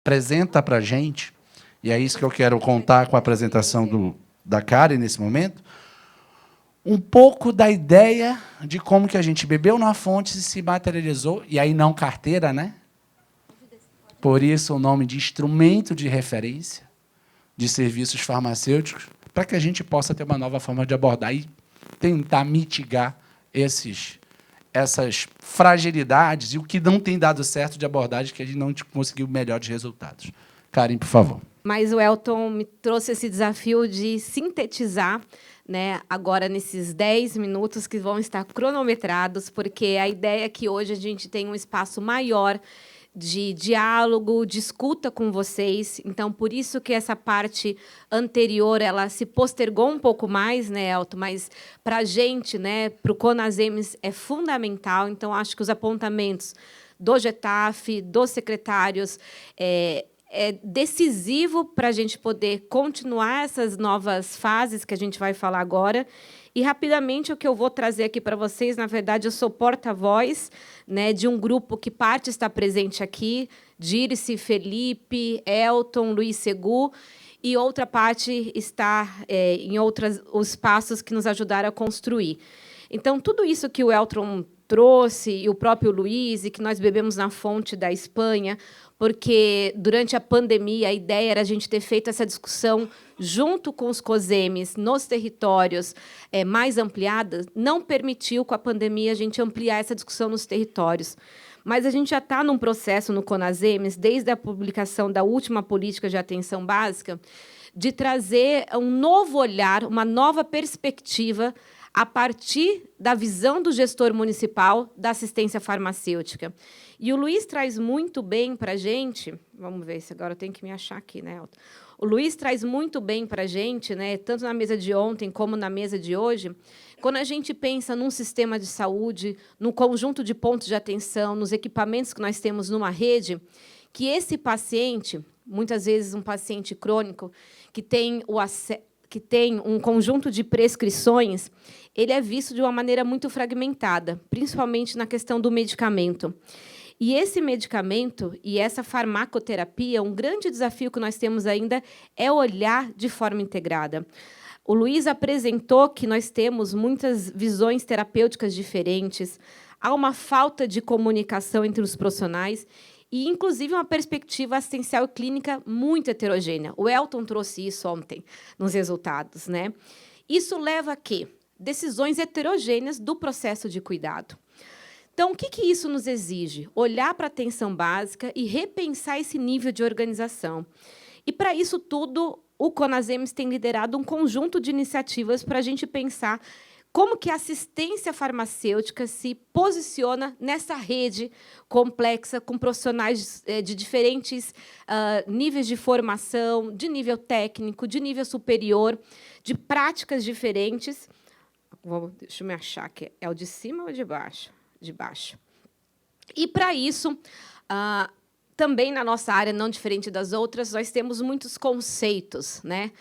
apresenta para a gente, e é isso que eu quero contar com a apresentação da Karen nesse momento, um pouco da ideia de como que a gente bebeu na fonte e se materializou, e aí não carteira, né? Por isso o nome de instrumento de referência de serviços farmacêuticos, para que a gente possa ter uma nova forma de abordar e tentar mitigar essas fragilidades e o que não tem dado certo de abordagem, que a gente não conseguiu melhores resultados. Karen, por favor. Mas o Elton me trouxe esse desafio de sintetizar, né, agora nesses 10 minutos que vão estar cronometrados, porque a ideia é que hoje a gente tem um espaço maior de diálogo, de escuta com vocês. Então, por isso que essa parte anterior ela se postergou um pouco mais, né, Elton? Mas, para a gente, né, para o Conasems, é fundamental. Então, acho que os apontamentos do Getaf, dos secretários, é decisivo para a gente poder continuar essas novas fases que a gente vai falar agora. E, rapidamente, o que eu vou trazer aqui para vocês, na verdade, eu sou porta-voz, né, de um grupo que parte está presente aqui, Dirce, Felipe, Elton, Luiz Segu, e outra parte está em os passos que nos ajudaram a construir. Então, tudo isso que o Elton trouxe, e o próprio Luiz, e que nós bebemos na fonte da Espanha, porque, durante a pandemia, a ideia era a gente ter feito essa discussão junto com os COSEMs, nos territórios mais ampliadas, não permitiu, com a pandemia, a gente ampliar essa discussão nos territórios. Mas a gente já está num processo no Conasems, desde a publicação da última política de atenção básica, de trazer um novo olhar, uma nova perspectiva a partir da visão do gestor municipal da assistência farmacêutica. E o Luiz traz muito bem para a gente, vamos ver se agora eu tenho que me achar aqui, né, Elton? O Luiz traz muito bem para a gente, né, tanto na mesa de ontem como na mesa de hoje, quando a gente pensa num sistema de saúde, num conjunto de pontos de atenção, nos equipamentos que nós temos numa rede, que esse paciente, muitas vezes um paciente crônico, que tem um conjunto de prescrições, ele é visto de uma maneira muito fragmentada, principalmente na questão do medicamento. E esse medicamento e essa farmacoterapia, um grande desafio que nós temos ainda é olhar de forma integrada. O Luiz apresentou que nós temos muitas visões terapêuticas diferentes, há uma falta de comunicação entre os profissionais e, inclusive, uma perspectiva assistencial e clínica muito heterogênea. O Elton trouxe isso ontem nos resultados, né? Isso leva a quê? Decisões heterogêneas do processo de cuidado. Então, o que isso nos exige? Olhar para a atenção básica e repensar esse nível de organização. E, para isso tudo, o Conasems tem liderado um conjunto de iniciativas para a gente pensar como que a assistência farmacêutica se posiciona nessa rede complexa, com profissionais de diferentes níveis de formação, de nível técnico, de nível superior, de práticas diferentes. Deixa eu me achar aqui. É o de cima ou de baixo? De baixo. E, para isso, também na nossa área, não diferente das outras, nós temos muitos conceitos, né?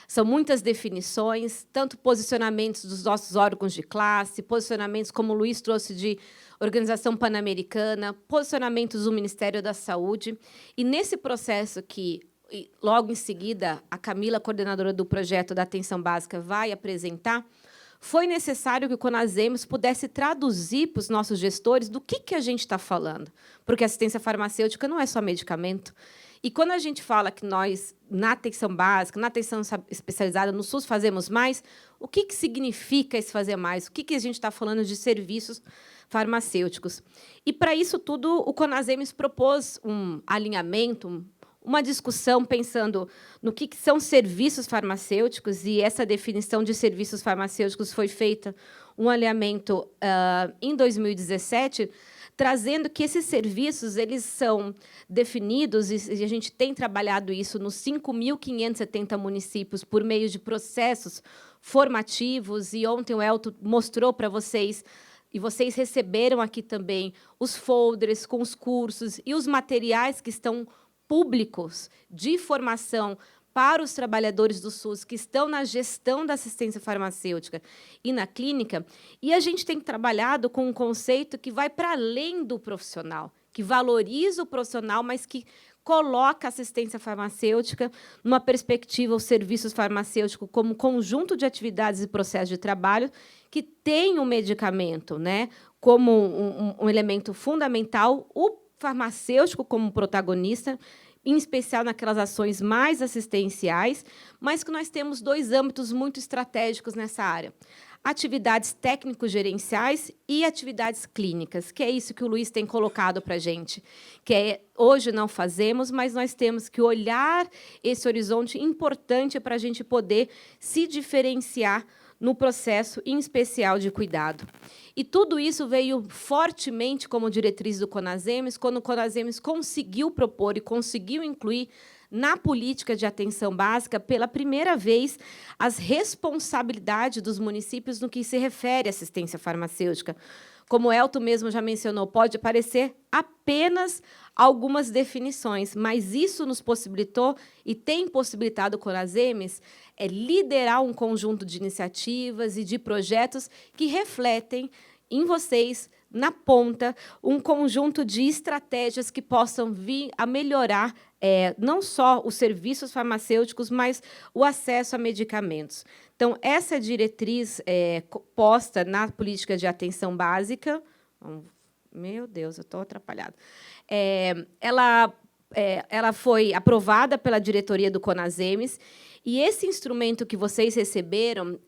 São muitas definições, tanto posicionamentos dos nossos órgãos de classe, posicionamentos, como o Luiz trouxe, de Organização Pan-Americana, posicionamentos do Ministério da Saúde. E, nesse processo que, logo em seguida, a Camila, coordenadora do projeto da Atenção Básica, vai apresentar, foi necessário que o Conasems pudesse traduzir para os nossos gestores do que a gente está falando, porque a assistência farmacêutica não é só medicamento. E, quando a gente fala que nós, na atenção básica, na atenção especializada, no SUS, fazemos mais, o que significa esse fazer mais? O que a gente está falando de serviços farmacêuticos? E, para isso tudo, o Conasems propôs um alinhamento, uma discussão pensando no que são serviços farmacêuticos, e essa definição de serviços farmacêuticos foi feita um alinhamento em 2017, trazendo que esses serviços eles são definidos, e a gente tem trabalhado isso nos 5.570 municípios por meio de processos formativos, e ontem o Elton mostrou para vocês, e vocês receberam aqui também, os folders com os cursos e os materiais que estão públicos de formação para os trabalhadores do SUS que estão na gestão da assistência farmacêutica e na clínica, e a gente tem trabalhado com um conceito que vai para além do profissional, que valoriza o profissional, mas que coloca a assistência farmacêutica numa perspectiva, os serviços farmacêuticos como conjunto de atividades e processos de trabalho que tem o medicamento, né, como um elemento fundamental, o farmacêutico como protagonista, em especial naquelas ações mais assistenciais, mas que nós temos 2 âmbitos muito estratégicos nessa área. Atividades técnico-gerenciais e atividades clínicas, que é isso que o Luiz tem colocado para a gente, que hoje não fazemos, mas nós temos que olhar esse horizonte importante para a gente poder se diferenciar no processo, em especial, de cuidado. E tudo isso veio fortemente como diretriz do CONASEMES, quando o CONASEMES conseguiu propor e conseguiu incluir na política de atenção básica, pela primeira vez, as responsabilidades dos municípios no que se refere à assistência farmacêutica. Como o Elton mesmo já mencionou, pode aparecer apenas algumas definições, mas isso nos possibilitou e tem possibilitado o CONASEMES liderar um conjunto de iniciativas e de projetos que refletem em vocês, na ponta, um conjunto de estratégias que possam vir a melhorar não só os serviços farmacêuticos, mas o acesso a medicamentos. Então, essa diretriz posta na política de atenção básica... Meu Deus, eu estou atrapalhada. Ela foi aprovada pela diretoria do CONASEMES, e esse instrumento que vocês receberam,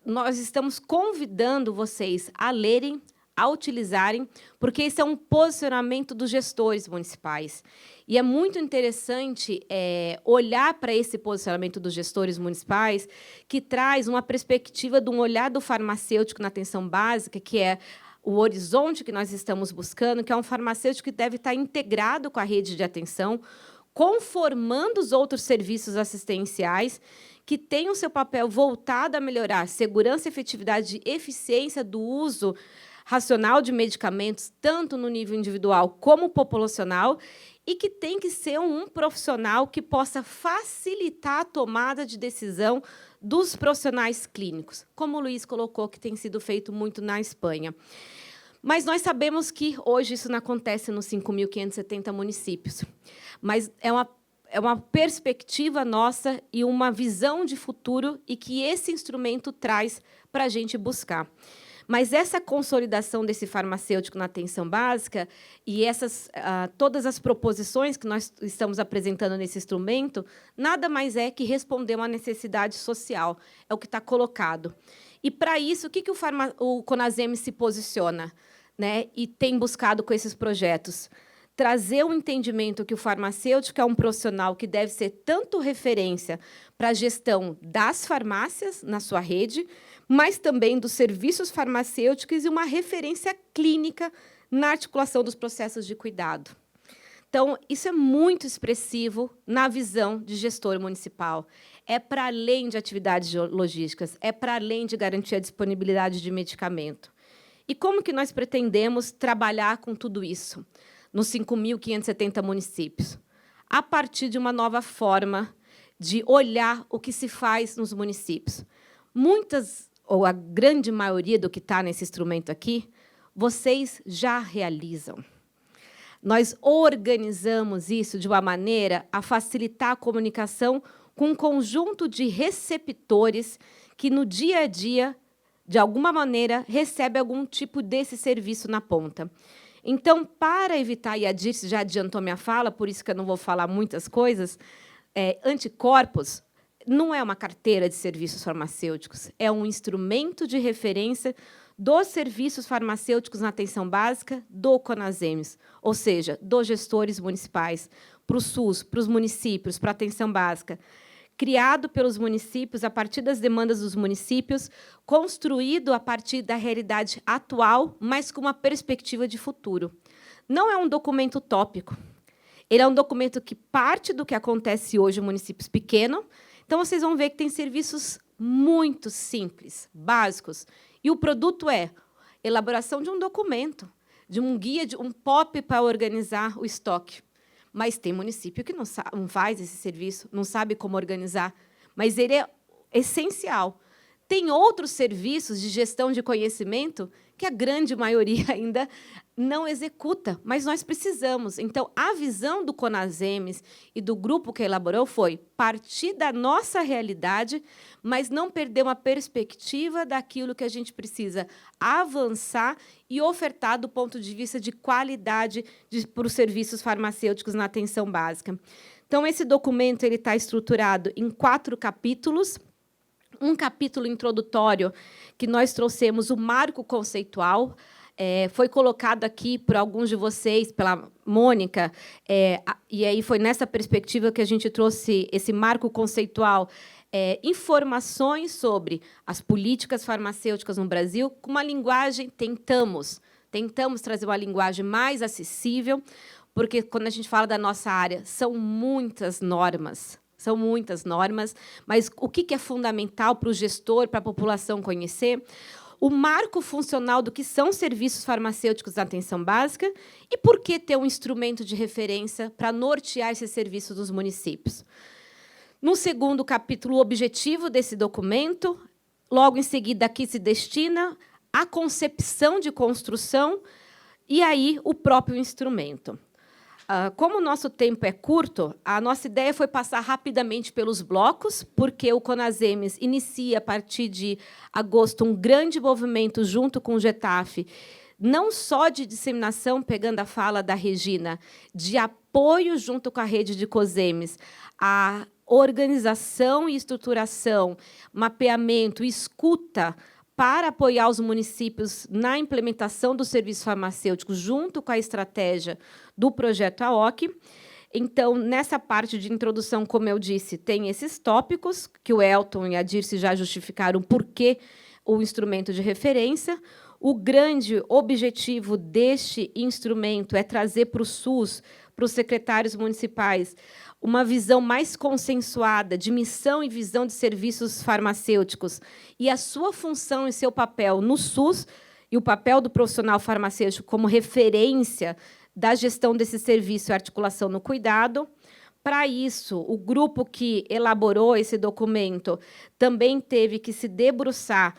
nós estamos convidando vocês a lerem, a utilizarem, porque esse é um posicionamento dos gestores municipais. E é muito interessante olhar para esse posicionamento dos gestores municipais, que traz uma perspectiva de um olhar do farmacêutico na atenção básica, que é o horizonte que nós estamos buscando, que é um farmacêutico que deve estar integrado com a rede de atenção, conformando os outros serviços assistenciais, que tem o seu papel voltado a melhorar segurança, efetividade e eficiência do uso racional de medicamentos, tanto no nível individual como populacional, e que tem que ser um profissional que possa facilitar a tomada de decisão dos profissionais clínicos, como o Luiz colocou, que tem sido feito muito na Espanha. Mas nós sabemos que hoje isso não acontece nos 5.570 municípios, mas é uma perspectiva nossa e uma visão de futuro e que esse instrumento traz para a gente buscar. Mas essa consolidação desse farmacêutico na atenção básica e todas as proposições que nós estamos apresentando nesse instrumento, nada mais é que responder uma necessidade social, é o que está colocado. E, para isso, o que o CONASEMES se posiciona, né, e tem buscado com esses projetos? Trazer o entendimento que o farmacêutico é um profissional que deve ser tanto referência para a gestão das farmácias na sua rede, mas também dos serviços farmacêuticos e uma referência clínica na articulação dos processos de cuidado. Então, isso é muito expressivo na visão de gestor municipal. É para além de atividades logísticas, é para além de garantir a disponibilidade de medicamento. E como que nós pretendemos trabalhar com tudo isso nos 5.570 municípios? A partir de uma nova forma de olhar o que se faz nos municípios. Muitas, ou a grande maioria do que está nesse instrumento aqui, vocês já realizam. Nós organizamos isso de uma maneira a facilitar a comunicação com um conjunto de receptores que, no dia a dia, de alguma maneira, recebe algum tipo desse serviço na ponta. Então, para evitar, e a Dirce já adiantou minha fala, por isso que eu não vou falar muitas coisas, anticorpos não é uma carteira de serviços farmacêuticos, é um instrumento de referência dos serviços farmacêuticos na atenção básica do CONASEMES, ou seja, dos gestores municipais, para o SUS, para os municípios, para a atenção básica, criado pelos municípios, a partir das demandas dos municípios, construído a partir da realidade atual, mas com uma perspectiva de futuro. Não é um documento utópico. Ele é um documento que parte do que acontece hoje em municípios pequenos. Então, vocês vão ver que tem serviços muito simples, básicos. E o produto é elaboração de um documento, de um guia, de um POP para organizar o estoque. Mas tem município que não faz esse serviço, não sabe como organizar, mas ele é essencial. Tem outros serviços de gestão de conhecimento que a grande maioria ainda não executa, mas nós precisamos. Então, a visão do Conasems e do grupo que elaborou foi partir da nossa realidade, mas não perder uma perspectiva daquilo que a gente precisa avançar e ofertar do ponto de vista de qualidade para os serviços farmacêuticos na atenção básica. Então, esse documento está estruturado em 4 capítulos. Um capítulo introdutório, que nós trouxemos o marco conceitual, foi colocado aqui por alguns de vocês, pela Mônica, e aí foi nessa perspectiva que a gente trouxe esse marco conceitual, informações sobre as políticas farmacêuticas no Brasil, com uma linguagem, tentamos trazer uma linguagem mais acessível, porque, quando a gente fala da nossa área, são muitas normas, mas o que é fundamental para o gestor, para a população conhecer? O marco funcional do que são serviços farmacêuticos da atenção básica e por que ter um instrumento de referência para nortear esses serviços dos municípios. No segundo capítulo, o objetivo desse documento, logo em seguida, aqui se destina à concepção de construção e aí o próprio instrumento. Como o nosso tempo é curto, a nossa ideia foi passar rapidamente pelos blocos, porque o Conasems inicia, a partir de agosto, um grande movimento junto com o Getaf, não só de disseminação, pegando a fala da Regina, de apoio junto com a rede de COSEMES, a organização e estruturação, mapeamento, escuta, para apoiar os municípios na implementação dos serviços farmacêuticos, junto com a estratégia do projeto AOC. Então, nessa parte de introdução, como eu disse, tem esses tópicos, que o Elton e a Dirce já justificaram por que o instrumento de referência. O grande objetivo deste instrumento é trazer para o SUS, para os secretários municipais, uma visão mais consensuada de missão e visão de serviços farmacêuticos e a sua função e seu papel no SUS e o papel do profissional farmacêutico como referência da gestão desse serviço e articulação no cuidado. Para isso, o grupo que elaborou esse documento também teve que se debruçar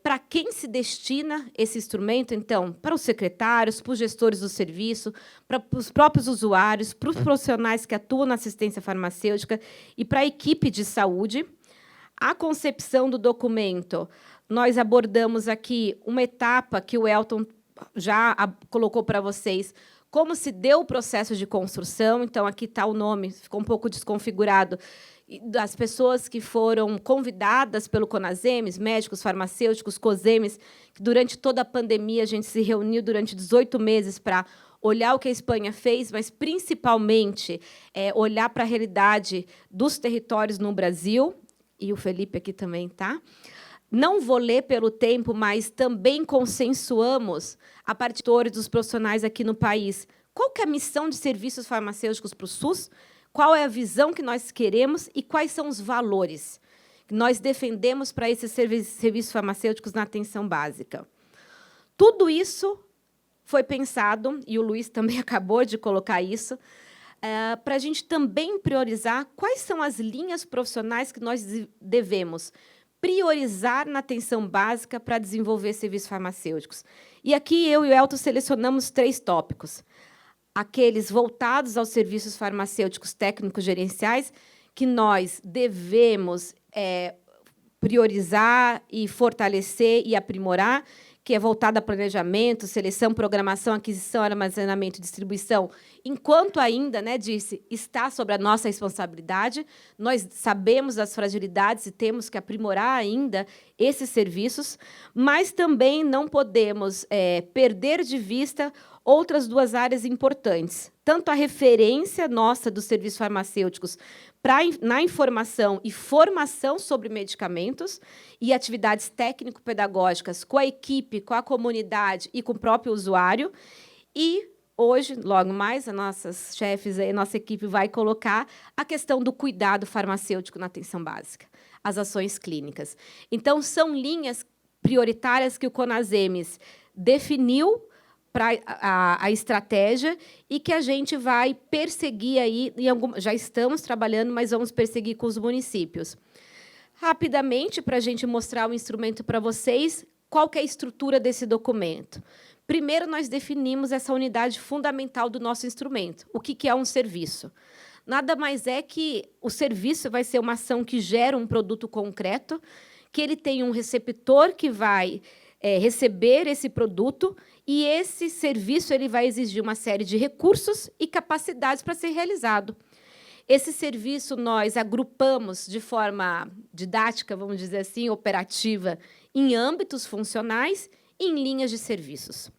para quem se destina esse instrumento, então, para os secretários, para os gestores do serviço, para os próprios usuários, para os profissionais que atuam na assistência farmacêutica e para a equipe de saúde. A concepção do documento, nós abordamos aqui uma etapa que o Elton já colocou para vocês, como se deu o processo de construção. Então, aqui está o nome, ficou um pouco desconfigurado, das pessoas que foram convidadas pelo Conasems, médicos, farmacêuticos, COSEMES, que durante toda a pandemia a gente se reuniu durante 18 meses para olhar o que a Espanha fez, mas, principalmente, olhar para a realidade dos territórios no Brasil, e o Felipe aqui também está. Não vou ler pelo tempo, mas também consensuamos, a partir dos profissionais aqui no país, qual que é a missão de serviços farmacêuticos para o SUS, qual é a visão que nós queremos e quais são os valores que nós defendemos para esses serviços farmacêuticos na atenção básica. Tudo isso foi pensado, e o Luiz também acabou de colocar isso, para a gente também priorizar quais são as linhas profissionais que nós devemos priorizar na atenção básica para desenvolver serviços farmacêuticos. E aqui eu e o Elton selecionamos 3 tópicos. Aqueles voltados aos serviços farmacêuticos técnicos gerenciais, que nós devemos priorizar e fortalecer e aprimorar, que é voltado a planejamento, seleção, programação, aquisição, armazenamento e distribuição, enquanto ainda, disse, está sobre a nossa responsabilidade, nós sabemos das fragilidades e temos que aprimorar ainda esses serviços, mas também não podemos perder de vista outras 2 áreas importantes, tanto a referência nossa dos serviços farmacêuticos na informação e formação sobre medicamentos e atividades técnico-pedagógicas com a equipe, com a comunidade e com o próprio usuário. E, hoje, logo mais, as nossas chefes, a nossa equipe vai colocar a questão do cuidado farmacêutico na atenção básica, as ações clínicas. Então, são linhas prioritárias que o Conasems definiu para a estratégia e que a gente vai perseguir aí, já estamos trabalhando, mas vamos perseguir com os municípios. Rapidamente, para a gente mostrar o instrumento para vocês, qual que é a estrutura desse documento? Primeiro, nós definimos essa unidade fundamental do nosso instrumento. O que é um serviço? Nada mais é que o serviço vai ser uma ação que gera um produto concreto, que ele tem um receptor que vai receber esse produto, e esse serviço ele vai exigir uma série de recursos e capacidades para ser realizado. Esse serviço nós agrupamos de forma didática, vamos dizer assim, operativa, em âmbitos funcionais e em linhas de serviços.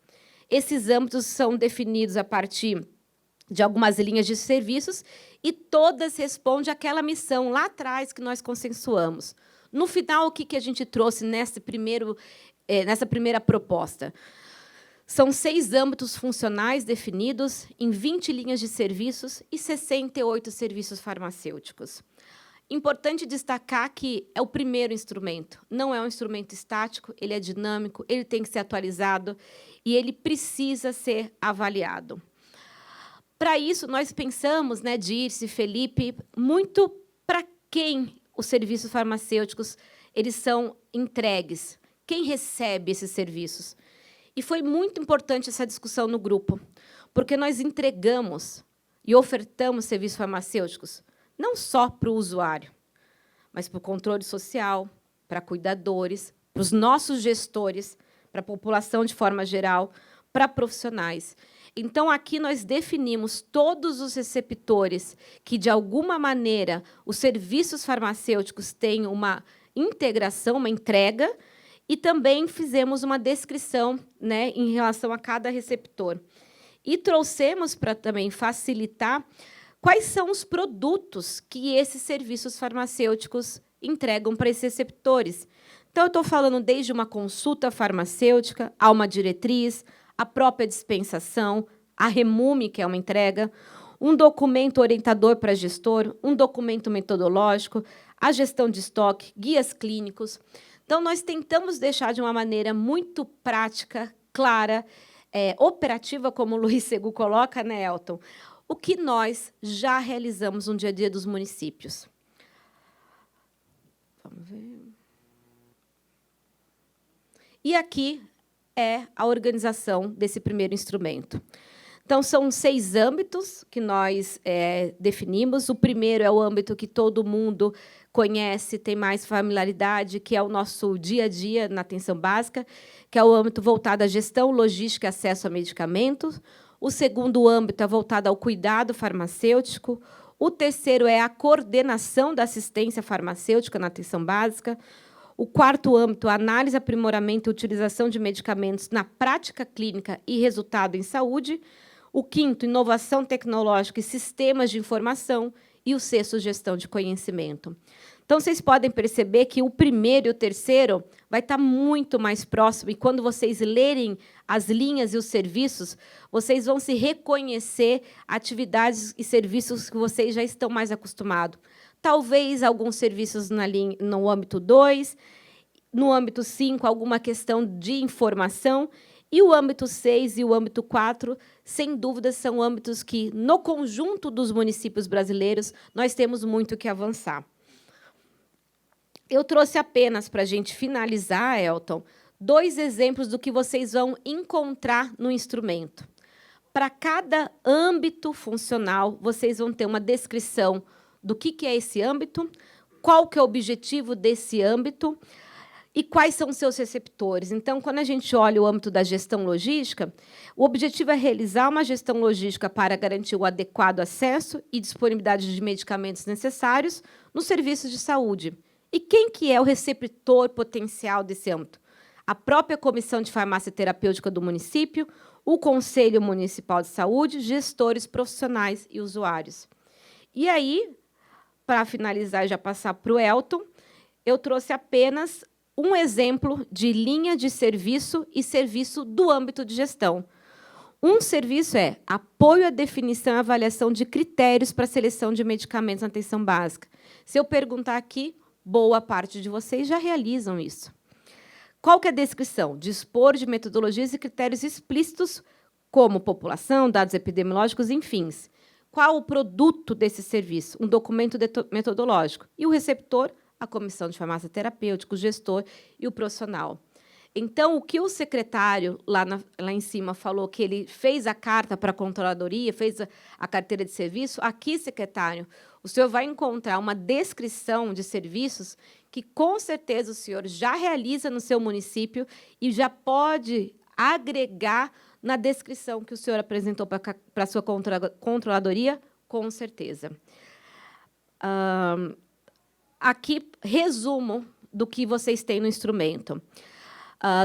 Esses âmbitos são definidos a partir de algumas linhas de serviços e todas respondem àquela missão lá atrás que nós consensuamos. No final, o que a gente trouxe nessa primeira proposta? São 6 âmbitos funcionais definidos em 20 linhas de serviços e 68 serviços farmacêuticos. Importante destacar que é o primeiro instrumento, não é um instrumento estático, ele é dinâmico, ele tem que ser atualizado e ele precisa ser avaliado. Para isso, nós pensamos, Dirce, Felipe, muito para quem os serviços farmacêuticos eles são entregues, quem recebe esses serviços. E foi muito importante essa discussão no grupo, porque nós entregamos e ofertamos serviços farmacêuticos não só para o usuário, mas para o controle social, para cuidadores, para os nossos gestores, para a população de forma geral, para profissionais. Então, aqui nós definimos todos os receptores que, de alguma maneira, os serviços farmacêuticos têm uma integração, uma entrega, e também fizemos uma descrição em relação a cada receptor. E trouxemos, para também facilitar, quais são os produtos que esses serviços farmacêuticos entregam para esses receptores. Então, eu estou falando desde uma consulta farmacêutica, a uma diretriz, a própria dispensação, a REMUME, que é uma entrega, um documento orientador para gestor, um documento metodológico, a gestão de estoque, guias clínicos. Então, nós tentamos deixar de uma maneira muito prática, clara, operativa, como o Luiz Segu coloca, Elton, o que nós já realizamos no dia a dia dos municípios. Vamos ver. E aqui é a organização desse primeiro instrumento. Então, são 6 âmbitos que nós definimos. O primeiro é o âmbito que todo mundo conhece, tem mais familiaridade, que é o nosso dia a dia na atenção básica, que é o âmbito voltado à gestão, logística e acesso a medicamentos. O segundo âmbito é voltado ao cuidado farmacêutico. O terceiro é a coordenação da assistência farmacêutica na atenção básica. O quarto âmbito, análise, aprimoramento e utilização de medicamentos na prática clínica e resultado em saúde. O quinto, inovação tecnológica e sistemas de informação. E o sexto, gestão de conhecimento. Então, vocês podem perceber que o primeiro e o terceiro vai estar muito mais próximo, e quando vocês lerem as linhas e os serviços, vocês vão se reconhecer atividades e serviços que vocês já estão mais acostumados. Talvez alguns serviços no âmbito 2, no âmbito 5, alguma questão de informação, e o âmbito 6 e o âmbito 4, sem dúvida, são âmbitos que, no conjunto dos municípios brasileiros, nós temos muito que avançar. Eu trouxe apenas, para a gente finalizar, Elton, 2 exemplos do que vocês vão encontrar no instrumento. Para cada âmbito funcional, vocês vão ter uma descrição do que é esse âmbito, qual que é o objetivo desse âmbito, e quais são os seus receptores. Então, quando a gente olha o âmbito da gestão logística, o objetivo é realizar uma gestão logística para garantir o adequado acesso e disponibilidade de medicamentos necessários nos serviços de saúde. E quem que é o receptor potencial desse âmbito? A própria Comissão de Farmácia Terapêutica do município, o Conselho Municipal de Saúde, gestores profissionais e usuários. E aí, para finalizar e já passar para o Elton, eu trouxe apenas um exemplo de linha de serviço e serviço do âmbito de gestão. Um serviço é apoio à definição e avaliação de critérios para a seleção de medicamentos na atenção básica. Se eu perguntar aqui, boa parte de vocês já realizam isso. Qual que é a descrição? Dispor de metodologias e critérios explícitos, como população, dados epidemiológicos, enfim. Qual o produto desse serviço? Um documento metodológico. E o receptor, a comissão de farmácia terapêutica, o gestor e o profissional. Então, o que o secretário lá em cima falou, que ele fez a carta para a controladoria, fez a carteira de serviço, aqui, secretário, o senhor vai encontrar uma descrição de serviços que, com certeza, o senhor já realiza no seu município e já pode agregar na descrição que o senhor apresentou para a sua controladoria, com certeza. Aqui, resumo do que vocês têm no instrumento.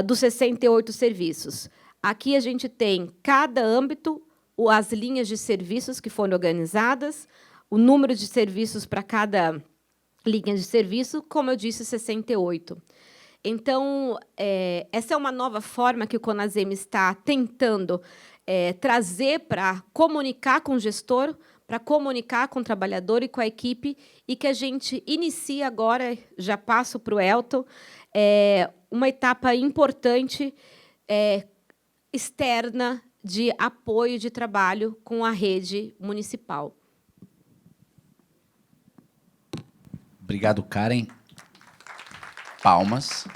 Dos 68 serviços. Aqui a gente tem cada âmbito, as linhas de serviços que foram organizadas, o número de serviços para cada linha de serviço, como eu disse, 68. Então, essa é uma nova forma que o CONASEM está tentando trazer para comunicar com o gestor, para comunicar com o trabalhador e com a equipe, e que a gente inicia agora, já passo para o Elton, uma etapa importante externa de apoio de trabalho com a rede municipal. Obrigado, Karen. Palmas.